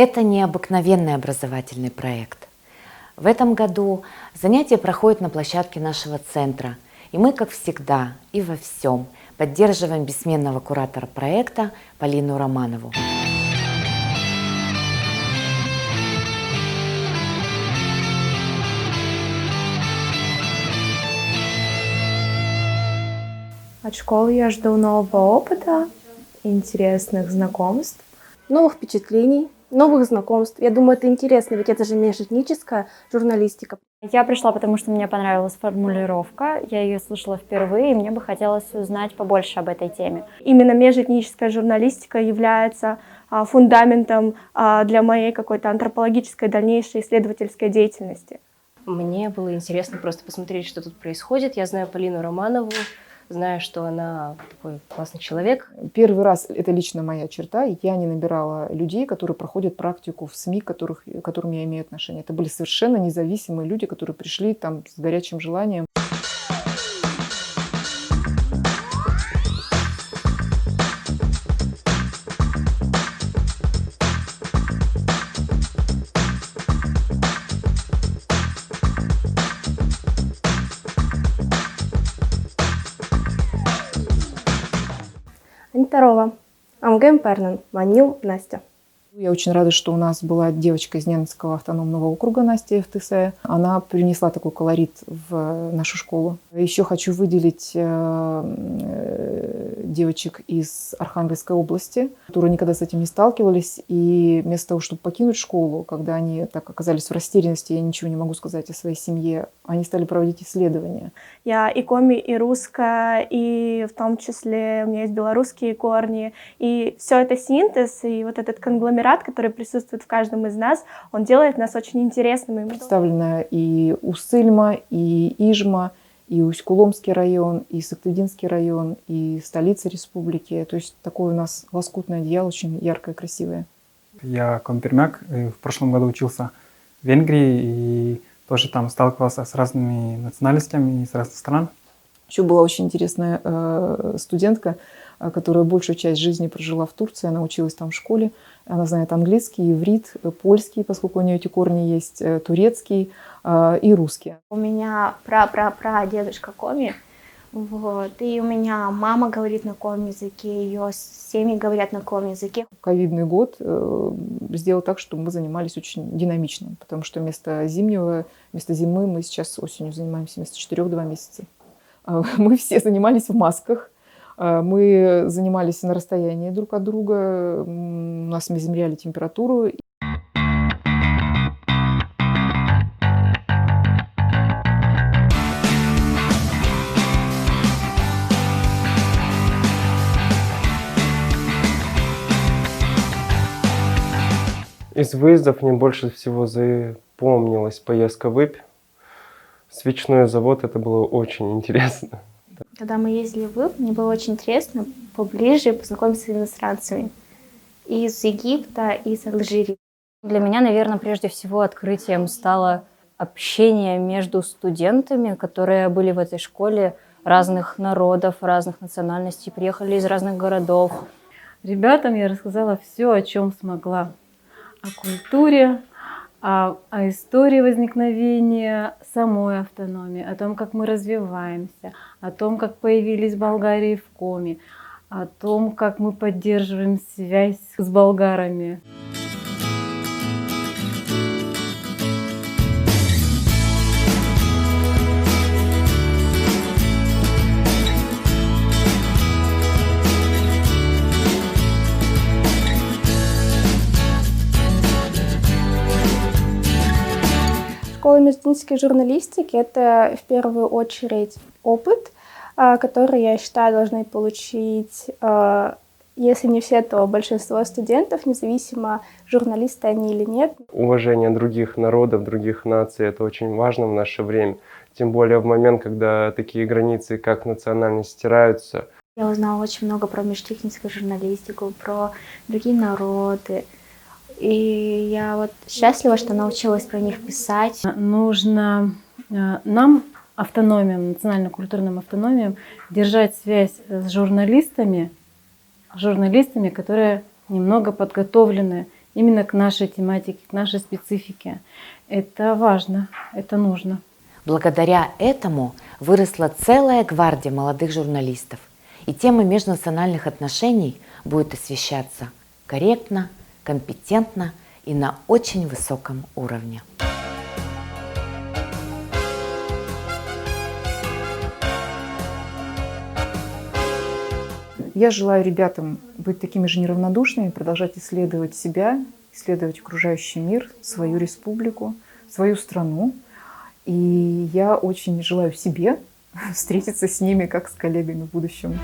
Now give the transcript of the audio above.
Это необыкновенный образовательный проект. В этом году занятия проходят на площадке нашего центра, и мы, как всегда и во всем, поддерживаем бессменного куратора проекта Полину Романову. От школы я жду нового опыта, интересных знакомств, новых впечатлений, новых знакомств. Я думаю, это интересно, ведь это же межэтническая журналистика. Я пришла, потому что мне понравилась формулировка, я ее слышала впервые, и мне бы хотелось узнать побольше об этой теме. Именно межэтническая журналистика является фундаментом для моей какой-то антропологической дальнейшей исследовательской деятельности. Мне было интересно просто посмотреть, что тут происходит. Я знаю Полину Романову, знаю, что она такой классный человек. Первый раз, это лично моя черта, я не набирала людей, которые проходят практику в СМИ, к которым я имею отношение. Это были совершенно независимые люди, которые пришли там с горячим желанием. Анитарова, Амгем Пернан, Манил, Настя. Я очень рада, что у нас была девочка из Ненецкого автономного округа, Настя Евтысая. Она принесла такой колорит в нашу школу. Еще хочу выделить девочек из Архангельской области, которые никогда с этим не сталкивались. И вместо того, чтобы покинуть школу, когда они так оказались в растерянности, я ничего не могу сказать о своей семье, они стали проводить исследования. Я и коми, и русская, и в том числе у меня есть белорусские корни. И все это синтез, и вот этот конгломерат, который присутствует в каждом из нас, он делает нас очень интересными. Представлена и Уссыльма, и Ижма, и Усть-Куломский район, и Сагдыдинский район, и столица республики. То есть такое у нас лоскутное одеяло, очень яркое, красивое. Я компермяк, в прошлом году учился в Венгрии и тоже там сталкивался с разными национальностями из разных стран. Еще была очень интересная студентка, которая большую часть жизни прожила в Турции. Она училась там в школе. Она знает английский, иврит, польский, поскольку у нее эти корни есть, турецкий и русский. У меня пра-пра-пра-дедушка коми. Вот. И у меня мама говорит на коми языке, ее семьи говорят на коми языке. Ковидный год сделал так, что мы занимались очень динамично, потому что вместо зимы мы сейчас осенью занимаемся вместо 4 2 месяца. Мы все занимались в масках, мы занимались на расстоянии друг от друга, у нас мы измеряли температуру. Из выездов мне больше всего запомнилась поездка в Иб. Свечной завод, это было очень интересно. Когда мы ездили в Иб, мне было очень интересно поближе познакомиться с иностранцами из Египта, из Алжира. Для меня, наверное, прежде всего открытием стало общение между студентами, которые были в этой школе разных народов, разных национальностей, приехали из разных городов. Ребятам я рассказала все, о чем смогла. О культуре, о истории возникновения самой автономии, о том, как мы развиваемся, о том, как появились Болгарии в Коми, о том, как мы поддерживаем связь с болгарами. Школа межэтнической журналистики – это в первую очередь опыт, который, я считаю, должны получить, если не все, то большинство студентов, независимо, журналисты они или нет. Уважение других народов, других наций – это очень важно в наше время. Тем более в момент, когда такие границы, как национальность, стираются. Я узнала очень много про межэтническую журналистику, про другие народы. И я вот счастлива, что научилась про них писать. Нужно нам, автономиям, национально-культурным автономиям, держать связь с журналистами, которые немного подготовлены именно к нашей тематике, к нашей специфике. Это важно, это нужно. Благодаря этому выросла целая гвардия молодых журналистов, и тема межнациональных отношений будет освещаться корректно, компетентно и на очень высоком уровне. Я желаю ребятам быть такими же неравнодушными, продолжать исследовать себя, исследовать окружающий мир, свою республику, свою страну. И я очень желаю себе встретиться с ними как с коллегами в будущем.